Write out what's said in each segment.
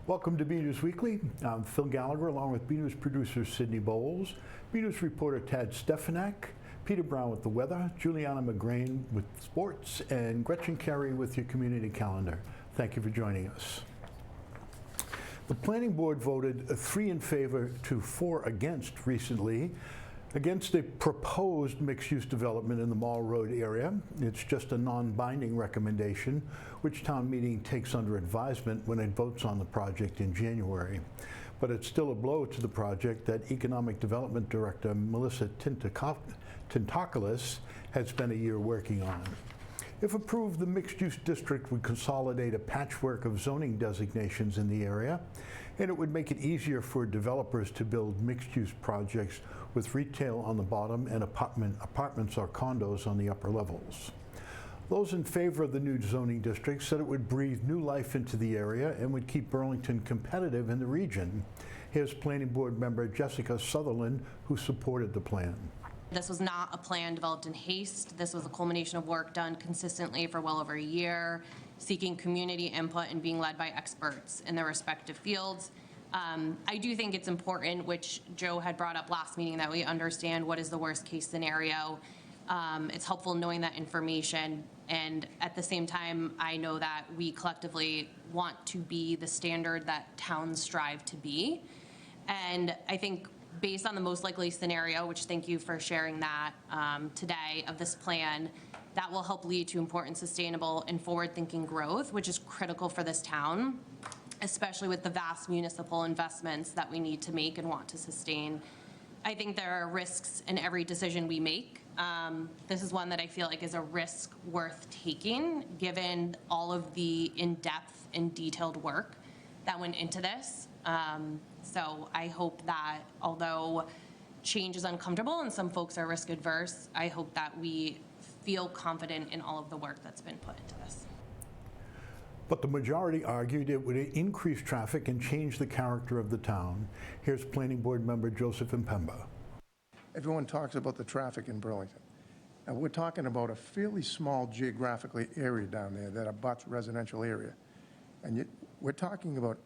Welcome to BNEWS Weekly. I'm Phil Gallagher, along with BNEWS producer Sydney Bowles, BNEWS reporter Tad Stefanak, Peter Brown with the weather, Juliana McGrain with sports, and Gretchen Carey with your community calendar. Thank you for joining us. The Planning Board voted 3 in favor to 4 against recently against a proposed mixed-use development in the Mall Road area. It's just a non-binding recommendation, which town meeting takes under advisement when it votes on the project in January. But it's still a blow to the project that Economic Development Director Melissa Tintakoulis has spent a year working on. If approved, the mixed-use district would consolidate a patchwork of zoning designations in the area, and it would make it easier for developers to build mixed-use projects with retail on the bottom and apartments or condos on the upper levels. Those in favor of the new zoning district said it would breathe new life into the area and would keep Burlington competitive in the region. Here's Planning Board member Jessica Sutherland, who supported the plan. This was not a plan developed in haste. This was a culmination of work done consistently for well over a year, seeking community input and being led by experts in their respective fields. I do think it's important, which Joe had brought up last meeting, that we understand what is the worst case scenario. It's helpful knowing that information, and at the same time, I know that we collectively want to be the standard that towns strive to be. And I think based on the most likely scenario, which thank you for sharing that today, of this plan, that will help lead to important, sustainable, and forward-thinking growth, which is critical for this town, especially with the vast municipal investments that we need to make and want to sustain. I think there are risks in every decision we make. This is one that I feel like is a risk worth taking, given all of the in-depth and detailed work that went into this. So I hope that, although change is uncomfortable and some folks are risk adverse, I hope that we feel confident in all of the work that's been put into this. But the majority argued it would increase traffic and change the character of the town. Here's Planning Board member Joseph Impemba. Everyone talks about the traffic in Burlington. And we're talking about a fairly small geographically area down there that abuts residential area. And yet we're talking about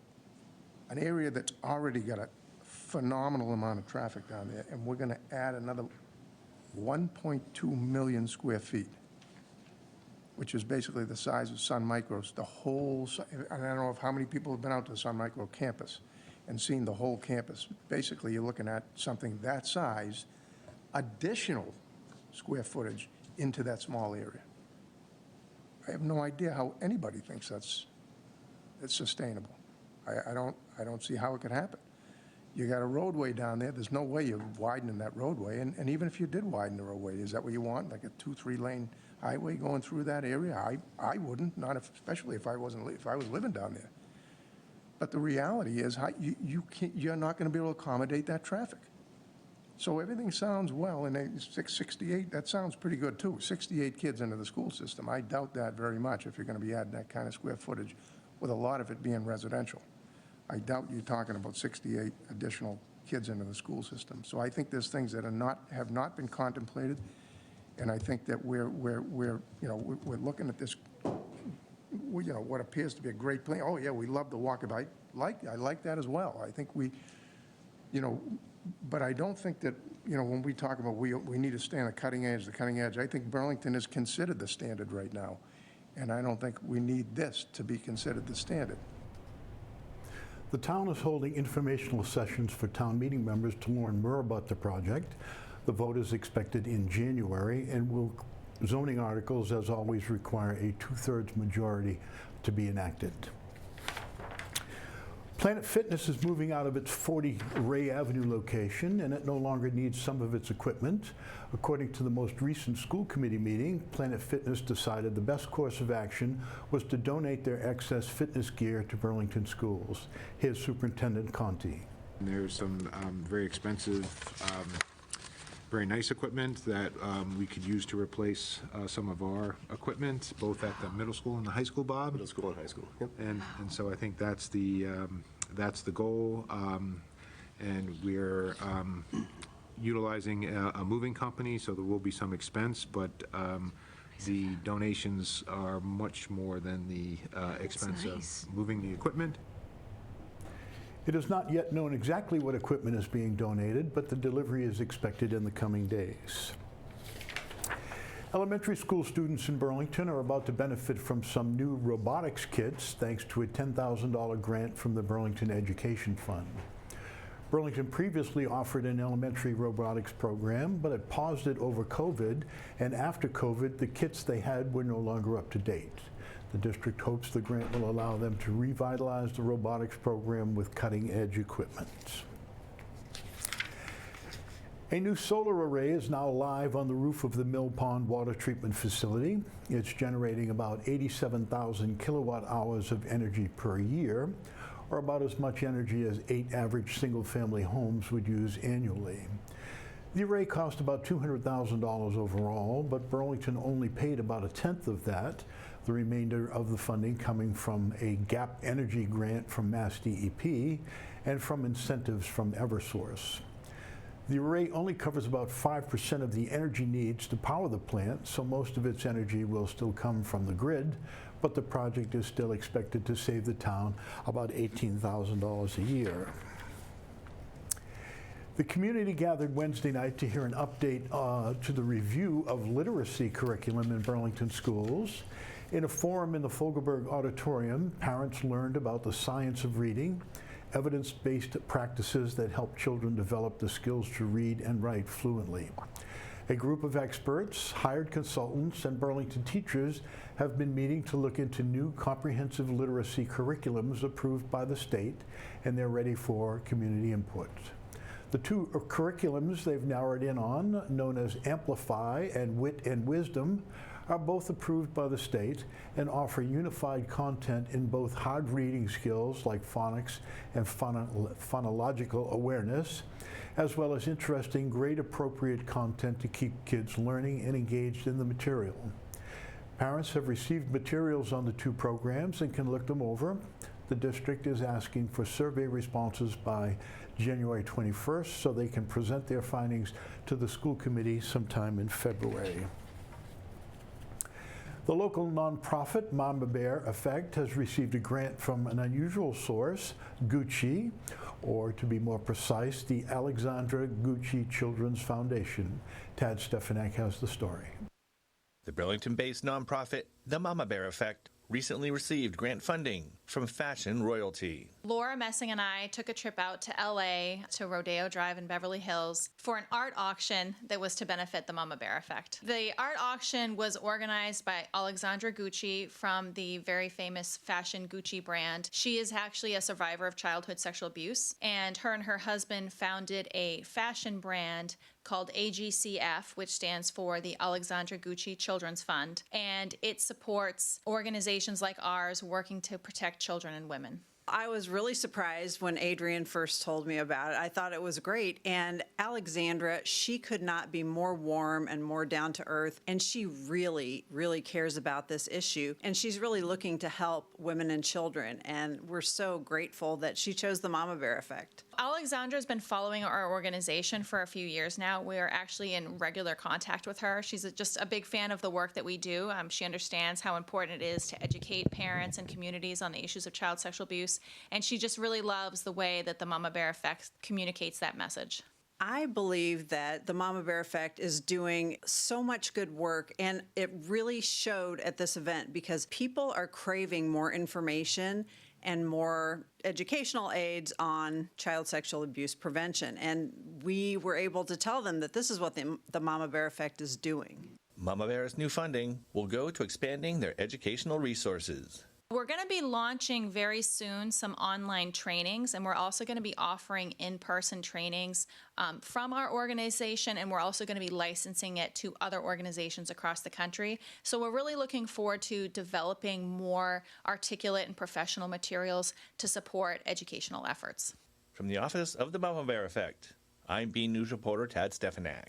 an area that's already got a phenomenal amount of traffic down there, and we're going to add another 1.2 million square feet, which is basically the size of Sun Micro's, the whole, and I don't know how many people have been out to the Sun Micro campus and seen the whole campus. Basically, you're looking at something that size, additional square footage into that small area. I have no idea how anybody thinks it's sustainable. I don't see how it could happen. You got a roadway down there. There's no way you're widening that roadway. And even if you did widen the roadway, is that what you want? Like a 2-3 lane highway going through that area? I wouldn't, not if, especially if I was living down there. But the reality is you're not going to be able to accommodate that traffic. So everything sounds well, and 68, that sounds pretty good too. 68 kids into the school system. I doubt that very much if you're going to be adding that kind of square footage, with a lot of it being residential. I doubt you're talking about 68 additional kids into the school system. So I think there's things that have not been contemplated, and I think that we're looking at this, what appears to be a great plan. Oh yeah, we love the walkabout. I like that as well. I think but I don't think that when we talk about we need to stay on the cutting edge, I think Burlington is considered the standard right now, and I don't think we need this to be considered the standard. The town is holding informational sessions for town meeting members to learn more about the project. The vote is expected in January, and zoning articles, as always, require a 2/3 majority to be enacted. Planet Fitness is moving out of its 40 Ray Avenue location, and it no longer needs some of its equipment. According to the most recent school committee meeting, Planet Fitness decided the best course of action was to donate their excess fitness gear to Burlington schools. Here's Superintendent Conti. There's some very expensive very nice equipment that we could use to replace some of our equipment, both at the middle school and the high school, Bob. Middle school and high school, yep. And so I think that's the goal. And we're utilizing a moving company, so there will be some expense, but the donations are much more than the expense of moving the equipment. It is not yet known exactly what equipment is being donated, but the delivery is expected in the coming days. Elementary school students in Burlington are about to benefit from some new robotics kits thanks to a $10,000 grant from the Burlington Education Fund. Burlington previously offered an elementary robotics program, but it paused it over COVID, and after COVID, the kits they had were no longer up to date. The district hopes the grant will allow them to revitalize the robotics program with cutting-edge equipment. A new solar array is now live on the roof of the Mill Pond Water Treatment Facility. It's generating about 87,000 kilowatt hours of energy per year, or about as much energy as 8 average single-family homes would use annually. The array cost about $200,000 overall, but Burlington only paid about a tenth of that, the remainder of the funding coming from a GAP Energy grant from Mass DEP and from incentives from Eversource. The array only covers about 5% of the energy needs to power the plant, so most of its energy will still come from the grid, but the project is still expected to save the town about $18,000 a year. The community gathered Wednesday night to hear an update to the review of literacy curriculum in Burlington schools. In a forum in the Fogelberg Auditorium, parents learned about the science of reading, evidence-based practices that help children develop the skills to read and write fluently. A group of experts, hired consultants, and Burlington teachers have been meeting to look into new comprehensive literacy curriculums approved by the state, and they're ready for community input. The two curriculums they've narrowed in on, known as Amplify and Wit and Wisdom, are both approved by the state and offer unified content in both hard reading skills like phonics and phonological awareness, as well as interesting grade-appropriate content to keep kids learning and engaged in the material. Parents have received materials on the two programs and can look them over. The district is asking for survey responses by January 21st so they can present their findings to the school committee sometime in February. The local nonprofit Mama Bear Effect has received a grant from an unusual source, Gucci, or to be more precise, the Alexandra Gucci Children's Foundation. Tad Stefanek has the story. The Burlington-based nonprofit, the Mama Bear Effect, recently received grant funding from Fashion Royalty. Laura Messing and I took a trip out to LA to Rodeo Drive in Beverly Hills for an art auction that was to benefit the Mama Bear Effect. The art auction was organized by Alexandra Gucci from the very famous fashion Gucci brand. She is actually a survivor of childhood sexual abuse, and her husband founded a fashion brand called AGCF, which stands for the Alexandra Gucci Children's Fund, and it supports organizations like ours working to protect children and women. I was really surprised when Adrian first told me about it. I thought it was great. And Alexandra, she could not be more warm and more down to earth. And she really, really cares about this issue. And she's really looking to help women and children. And we're so grateful that she chose the Mama Bear Effect. Alexandra's been following our organization for a few years now. We are actually in regular contact with her. She's just a big fan of the work that we do. She understands how important it is to educate parents and communities on the issues of child sexual abuse. And she just really loves the way that the Mama Bear Effect communicates that message. I believe that the Mama Bear Effect is doing so much good work, and it really showed at this event because people are craving more information and more educational aids on child sexual abuse prevention. And we were able to tell them that this is what the Mama Bear Effect is doing. Mama Bear's new funding will go to expanding their educational resources. We're going to be launching very soon some online trainings, and we're also going to be offering in-person trainings from our organization, and we're also going to be licensing it to other organizations across the country. So we're really looking forward to developing more articulate and professional materials to support educational efforts. From the office of the Mama Bear Effect, I'm BNEWS reporter Tad Stefanak.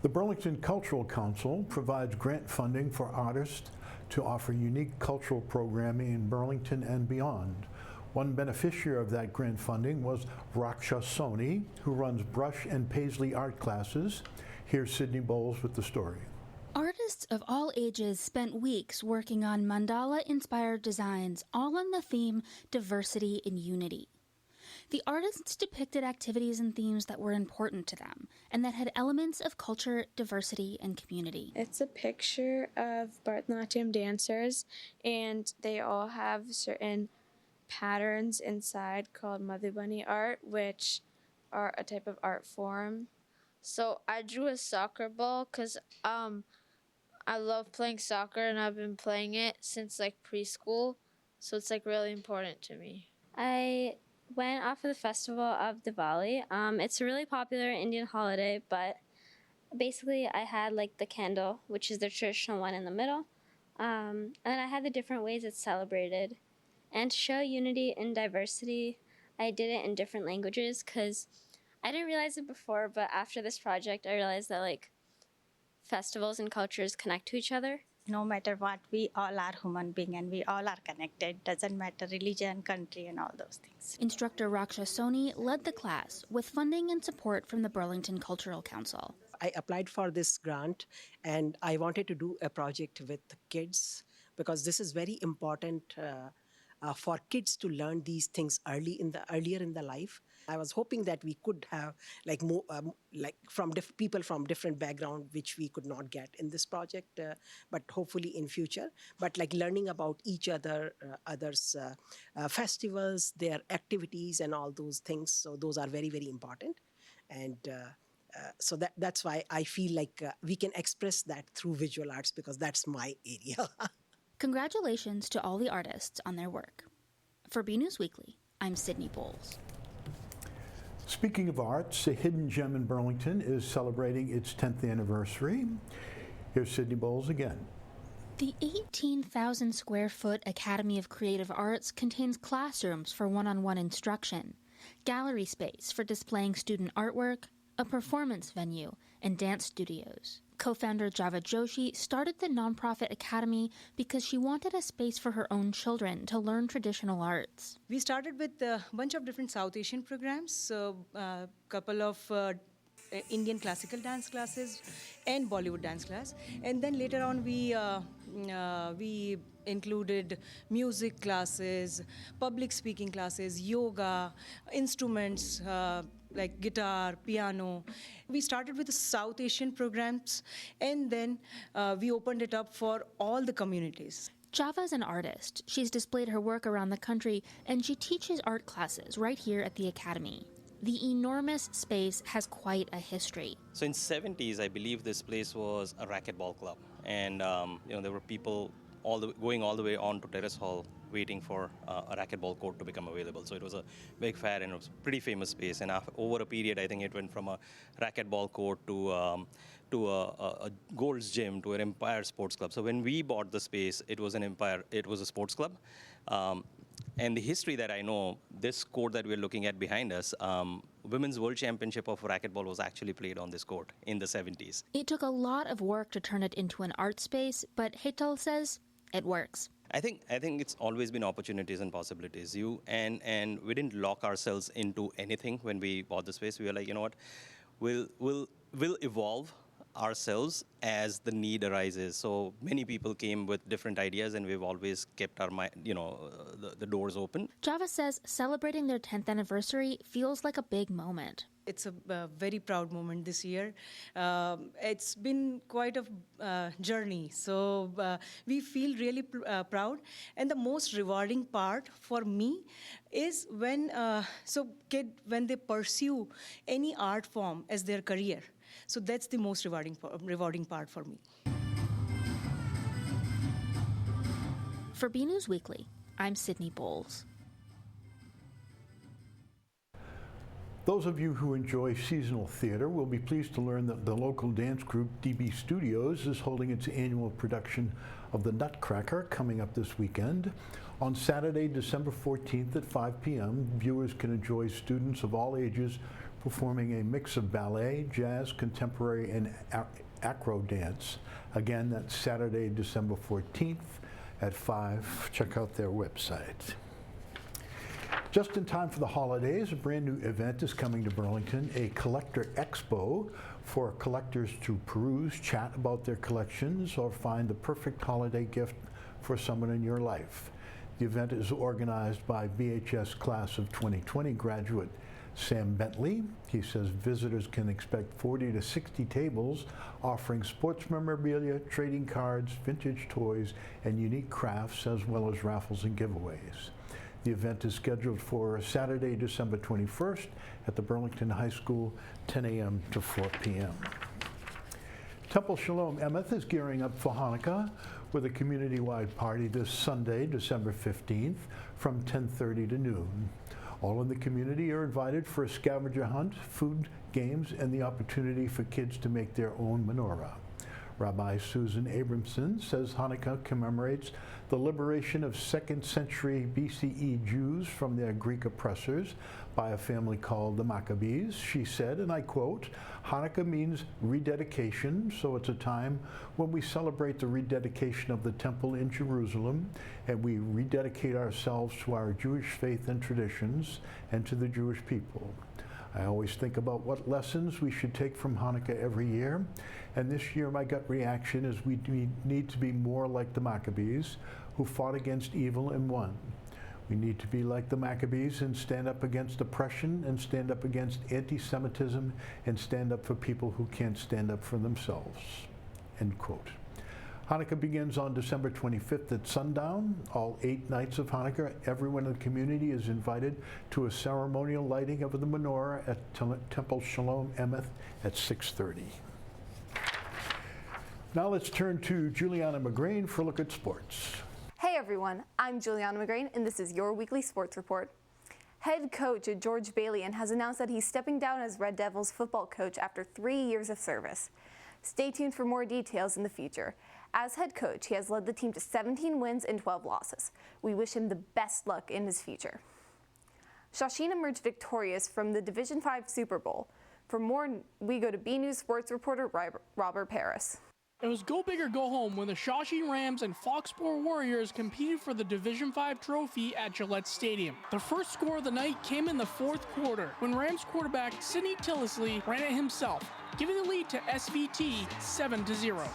The Burlington Cultural Council provides grant funding for artists to offer unique cultural programming in Burlington and beyond. One beneficiary of that grant funding was Raksha Soni, who runs brush and paisley art classes. Here's Sydney Bowles with the story. Artists of all ages spent weeks working on mandala-inspired designs, all on the theme diversity and unity. The artists depicted activities and themes that were important to them and that had elements of culture, diversity, and community. It's a picture of Bharatanatyam dancers, and they all have certain patterns inside called Madhubani art, which are a type of art form. So I drew a soccer ball because I love playing soccer and I've been playing it since like preschool, so it's like really important to me. I went off of the festival of Diwali. It's a really popular Indian holiday, but basically I had like the candle, which is the traditional one in the middle, and then I had the different ways it's celebrated. And to show unity and diversity, I did it in different languages because I didn't realize it before, but after this project, I realized that like festivals and cultures connect to each other. No matter what, we all are human beings and we all are connected. Doesn't matter religion, country, and all those things. Instructor Raksha Soni led the class with funding and support from the Burlington Cultural Council. I applied for this grant and I wanted to do a project with kids because this is very important for kids to learn these things earlier in the life. I was hoping that we could have like more from people from different background, which we could not get in this project, but hopefully in future. But like learning about each others' festivals, their activities, and all those things. So those are very, very important, and so that's why I feel like we can express that through visual arts because that's my area. Congratulations to all the artists on their work. For BNEWS Weekly, I'm Sydney Bowles. Speaking of arts, a hidden gem in Burlington is celebrating its 10th anniversary. Here's Sydney Bowles again. The 18,000 square foot Academy of Creative Arts contains classrooms for one-on-one instruction, gallery space for displaying student artwork, a performance venue, and dance studios. Co-founder Java Joshi started the nonprofit academy because she wanted a space for her own children to learn traditional arts. We started with a bunch of different South Asian programs, so a couple of Indian classical dance classes and Bollywood dance class. And then later on we included music classes, public speaking classes, yoga, instruments, like guitar, piano. We started with the South Asian programs, and then we opened it up for all the communities. Java's an artist. She's displayed her work around the country, and she teaches art classes right here at the Academy. The enormous space has quite a history. So in 70s, I believe this place was a racquetball club, and there were people going all the way on to Terrace Hall waiting for a racquetball court to become available. So it was a big fair and it was a pretty famous space. And over a period, I think it went from a racquetball court to a Gold's Gym to an Empire Sports Club. So when we bought the space, it was a sports club. And the history that I know, this court that we're looking at behind us, Women's World Championship of racquetball was actually played on this court in the 70s. It took a lot of work to turn it into an art space, but Hetal says it works. I think it's always been opportunities and possibilities. And we didn't lock ourselves into anything when we bought the space. We were like, you know what, we'll evolve ourselves as the need arises. So many people came with different ideas, and we've always kept our the doors open. Java says celebrating their 10th anniversary feels like a big moment. It's a very proud moment this year. It's been quite a journey, so we feel really proud. And the most rewarding part for me is when they pursue any art form as their career. So that's the most rewarding part for me. For BNEWS Weekly, I'm Sydney Bowles. Those of you who enjoy seasonal theater will be pleased to learn that the local dance group DB Studios is holding its annual production of The Nutcracker coming up this weekend. On Saturday, December 14th at 5 p.m., viewers can enjoy students of all ages performing a mix of ballet, jazz, contemporary, and acro dance. Again, that's Saturday, December 14th at 5. Check out their website. Just in time for the holidays, a brand new event is coming to Burlington, a collector expo for collectors to peruse, chat about their collections, or find the perfect holiday gift for someone in your life. The event is organized by BHS Class of 2020 graduate Sam Bentley. He says visitors can expect 40 to 60 tables offering sports memorabilia, trading cards, vintage toys, and unique crafts, as well as raffles and giveaways. The event is scheduled for Saturday, December 21st at the Burlington High School, 10 a.m. to 4 p.m. Temple Shalom Emeth is gearing up for Hanukkah with a community-wide party this Sunday, December 15th, from 10:30 to noon. All in the community are invited for a scavenger hunt, food, games, and the opportunity for kids to make their own menorah. Rabbi Susan Abramson says Hanukkah commemorates the liberation of 2nd century BCE Jews from their Greek oppressors by a family called the Maccabees. She said, and I quote, "Hanukkah means rededication, so it's a time when we celebrate the rededication of the temple in Jerusalem, and we rededicate ourselves to our Jewish faith and traditions and to the Jewish people. I always think about what lessons we should take from Hanukkah every year, and this year my gut reaction is we need to be more like the Maccabees, who fought against evil and won. We need to be like the Maccabees and stand up against oppression and stand up against anti-Semitism and stand up for people who can't stand up for themselves." End quote. Hanukkah begins on December 25th at sundown. All 8 nights of Hanukkah, everyone in the community is invited to a ceremonial lighting of the menorah at Temple Shalom Emeth at 6:30. Now let's turn to Juliana McGrain for a look at sports. Hey everyone, I'm Juliana McGrain and this is your weekly sports report. Head coach George Balian has announced that he's stepping down as Red Devils football coach after 3 years of service. Stay tuned for more details in the future. As head coach, he has led the team to 17 wins and 12 losses. We wish him the best luck in his future. Shawsheen emerged victorious from the Division V Super Bowl. For more, we go to BNEWS sports reporter Robert Paris. It was go big or go home when the Shawsheen Rams and Foxborough Warriors competed for the Division V trophy at Gillette Stadium. The first score of the night came in the 4th quarter when Rams quarterback Sidney Tillisley ran it himself, giving the lead to SVT 7-0.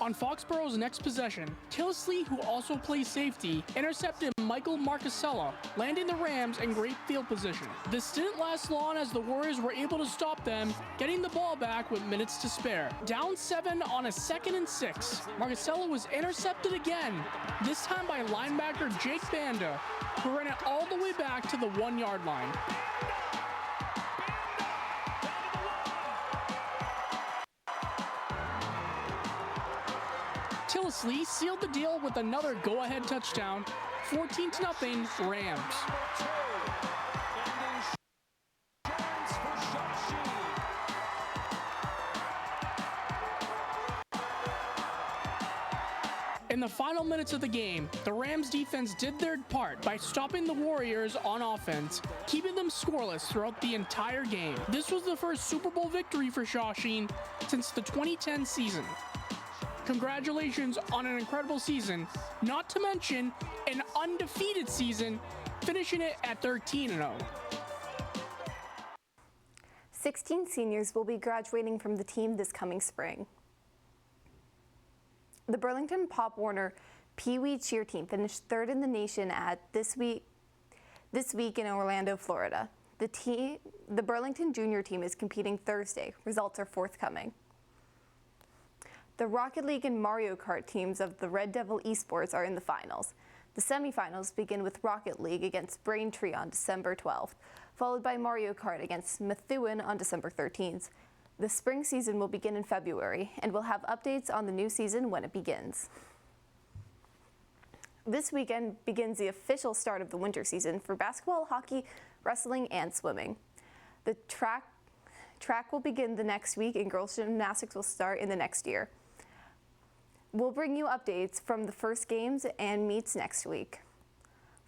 On Foxborough's next possession, Tillisley, who also plays safety, intercepted Michael Marcasella, landing the Rams in great field position. This didn't last long as the Warriors were able to stop them, getting the ball back with minutes to spare. Down 7 on a 2nd and 6, Marcasella was intercepted again, this time by linebacker Jake Banda, who ran it all the way back to the 1-yard line. Tillisley sealed the deal with another go-ahead touchdown, 14-0 Rams. In the final minutes of the game, the Rams defense did their part by stopping the Warriors on offense, keeping them scoreless throughout the entire game. This was the first Super Bowl victory for Shawsheen since the 2010 season. Congratulations on an incredible season, not to mention an undefeated season, finishing it at 13-0. 16 seniors will be graduating from the team this coming spring. The Burlington Pop Warner Pee Wee cheer team finished 3rd in the nation at this week in Orlando, Florida. The Burlington junior team is competing Thursday. Results are forthcoming. The Rocket League and Mario Kart teams of the Red Devil Esports are in the finals. The semifinals begin with Rocket League against Braintree on December 12th, followed by Mario Kart against Methuen on December 13th. The spring season will begin in February, and we'll have updates on the new season when it begins. This weekend begins the official start of the winter season for basketball, hockey, wrestling, and swimming. The track will begin the next week, and girls gymnastics will start in the next year. We'll bring you updates from the first games and meets next week.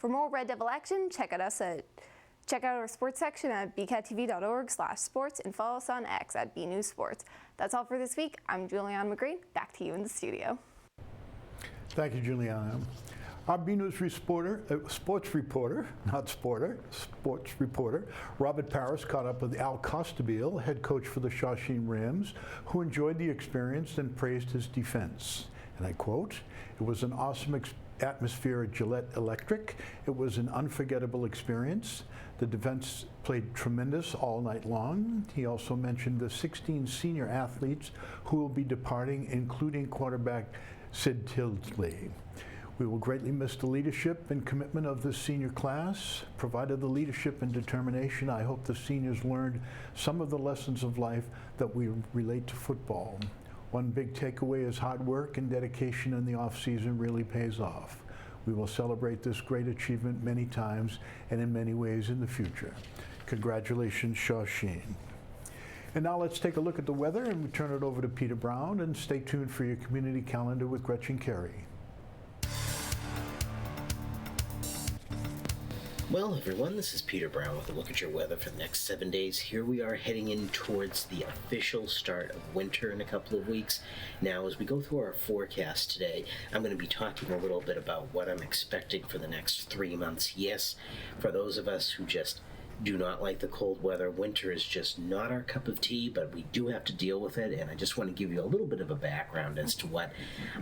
For more Red Devil action, check out our sports section at bcattv.org/sports and follow us on X at BNEWS Sports. That's all for this week. I'm Juliana McGreen. Back to you in the studio. Thank you, Juliana. Our BNews sports reporter, Robert Paris caught up with Al Costabile, head coach for the Shawsheen Rams, who enjoyed the experience and praised his defense. And I quote, "It was an awesome atmosphere at Gillette Electric. It was an unforgettable experience. The defense played tremendous all night long." He also mentioned the 16 senior athletes who will be departing, including quarterback Sid Tilsley. "We will greatly miss the leadership and commitment of this senior class. Provided the leadership and determination, I hope the seniors learned some of the lessons of life that we relate to football. One big takeaway is hard work and dedication in the off-season really pays off. We will celebrate this great achievement many times and in many ways in the future. Congratulations, Shawsheen." And now let's take a look at the weather and we turn it over to Peter Brown, and stay tuned for your community calendar with Gretchen Carey. Well, everyone, this is Peter Brown with a look at your weather for the next 7 days. Here we are heading in towards the official start of winter in a couple of weeks. Now, as we go through our forecast today, I'm going to be talking a little bit about what I'm expecting for the next 3 months. Yes, for those of us who just do not like the cold weather, winter is just not our cup of tea, but we do have to deal with it, and I just want to give you a little bit of a background as to what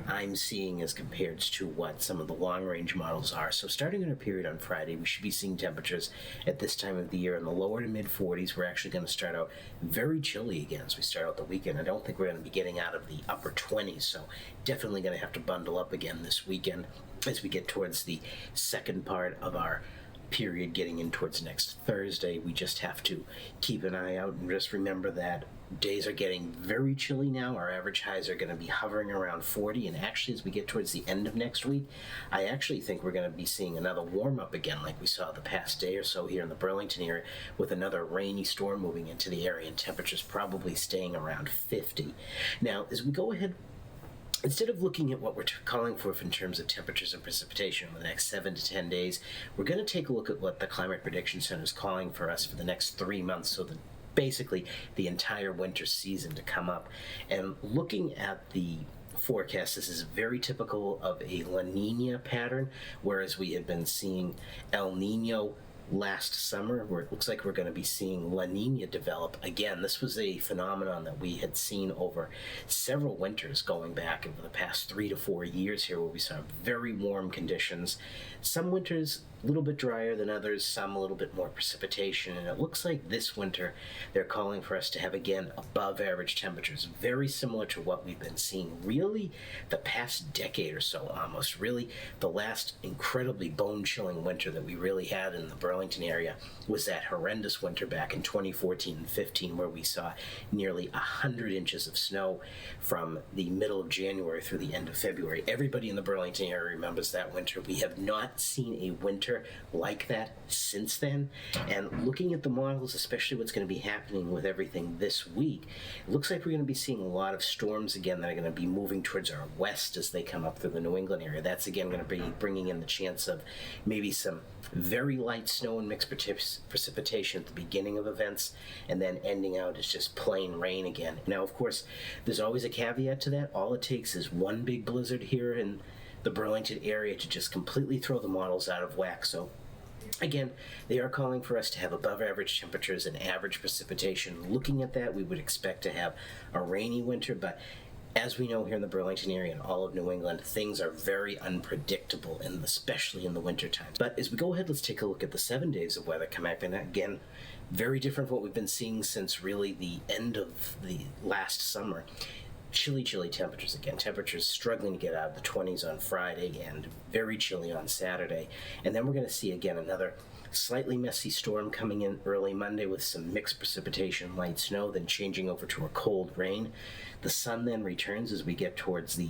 I'm seeing as compared to what some of the long-range models are. So starting in our period on Friday, we should be seeing temperatures at this time of the year in the lower to mid-40s. We're actually going to start out very chilly again as we start out the weekend. I don't think we're going to be getting out of the upper 20s, so definitely going to have to bundle up again this weekend as we get towards the second part of our period getting in towards next Thursday. We just have to keep an eye out and just remember that days are getting very chilly now. Our average highs are going to be hovering around 40, and actually as we get towards the end of next week, I actually think we're going to be seeing another warm up again like we saw the past day or so here in the Burlington area, with another rainy storm moving into the area and temperatures probably staying around 50. Now, as we go ahead, instead of looking at what we're calling for in terms of temperatures and precipitation over the next 7 to 10 days, we're going to take a look at what the Climate Prediction Center is calling for us for the next 3 months, so that basically the entire winter season to come up. And looking at the forecast, this is very typical of a La Nina pattern, whereas we have been seeing El Nino last summer, where it looks like we're going to be seeing La Nina develop again. This was a phenomenon that we had seen over several winters going back over the past 3 to 4 years here, where we saw very warm conditions. Some winters a little bit drier than others, some a little bit more precipitation, and it looks like this winter they're calling for us to have again above average temperatures, very similar to what we've been seeing really the past decade or so almost. Really, the last incredibly bone-chilling winter that we really had in the Burlington area was that horrendous winter back in 2014 and 15, where we saw nearly 100 inches of snow from the middle of January through the end of February. Everybody in the Burlington area remembers that winter. We have not seen a winter like that since then. And looking at the models, especially what's going to be happening with everything this week, it looks like we're going to be seeing a lot of storms again that are going to be moving towards our west as they come up through the New England area. That's again going to be bringing in the chance of maybe some very light snow and mixed precipitation at the beginning of events, and then ending out as just plain rain again. Now, of course, there's always a caveat to that. All it takes is one big blizzard here in the Burlington area to just completely throw the models out of whack. So again, they are calling for us to have above average temperatures and average precipitation. Looking at that, we would expect to have a rainy winter, but as we know here in the Burlington area and all of New England, things are very unpredictable, and especially in the winter times. But as we go ahead, let's take a look at the 7 days of weather coming up. And again, very different from what we've been seeing since really the end of the last summer. Chilly temperatures again. Temperatures struggling to get out of the 20s on Friday and very chilly on Saturday. And then we're going to see again another slightly messy storm coming in early Monday with some mixed precipitation, light snow, then changing over to a cold rain. The sun then returns as we get towards the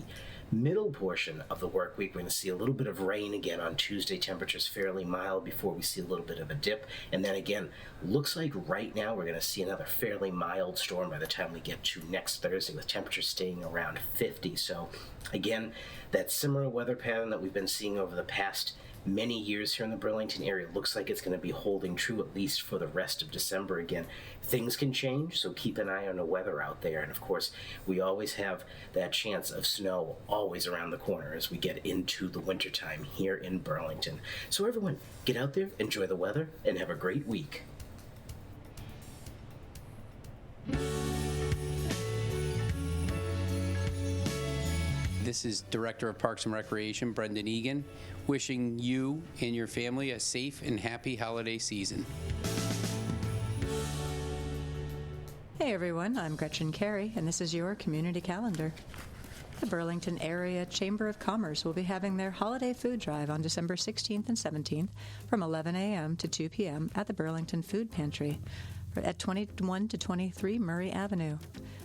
middle portion of the work week. We're going to see a little bit of rain again on Tuesday. Temperatures fairly mild before we see a little bit of a dip. And then again, looks like right now we're going to see another fairly mild storm by the time we get to next Thursday, with temperatures staying around 50. So again, that similar weather pattern that we've been seeing over the past many years here in the Burlington area. It looks like it's going to be holding true at least for the rest of December again. Things can change, so keep an eye on the weather out there. And of course, we always have that chance of snow always around the corner as we get into the wintertime here in Burlington. So everyone, get out there, enjoy the weather, and have a great week. This is Director of Parks and Recreation, Brendan Egan, wishing you and your family a safe and happy holiday season. Hey everyone, I'm Gretchen Carey, and this is your community calendar. The Burlington Area Chamber of Commerce will be having their holiday food drive on December 16th and 17th from 11 a.m. to 2 p.m. at the Burlington Food Pantry at 21 to 23 Murray Avenue.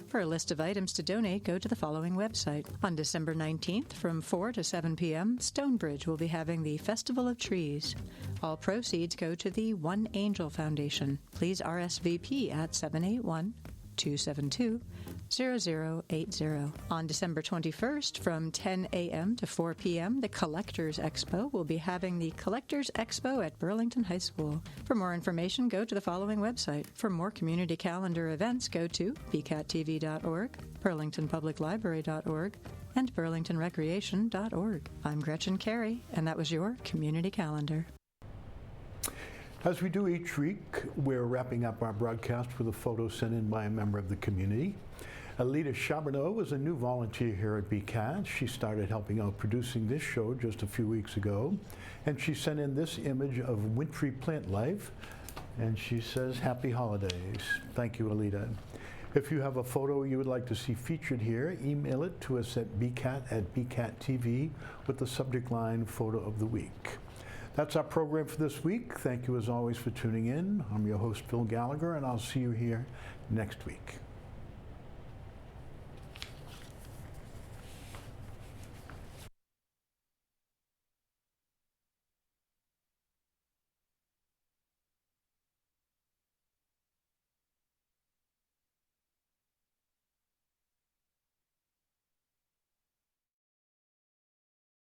For a list of items to donate, go to the following website. On December 19th from 4 to 7 p.m., Stonebridge will be having the Festival of Trees. All proceeds go to the One Angel Foundation. Please RSVP at 781-272-0080. On December 21st from 10 a.m. to 4 p.m., the Collectors Expo will be having the Collectors Expo at Burlington High School. For more information, go to the following website. For more community calendar events, go to bcattv.org, burlingtonpubliclibrary.org, and burlingtonrecreation.org. I'm Gretchen Carey, and that was your community calendar. As we do each week, we're wrapping up our broadcast with a photo sent in by a member of the community. Alita Charbonneau is a new volunteer here at BCAT. She started helping out producing this show just a few weeks ago, and she sent in this image of wintry plant life, and she says, "Happy holidays." Thank you, Alita. If you have a photo you would like to see featured here, email it to us at bcat@bcattv with the subject line "Photo of the Week." That's our program for this week. Thank you as always for tuning in. I'm your host, Phil Gallagher, and I'll see you here next week.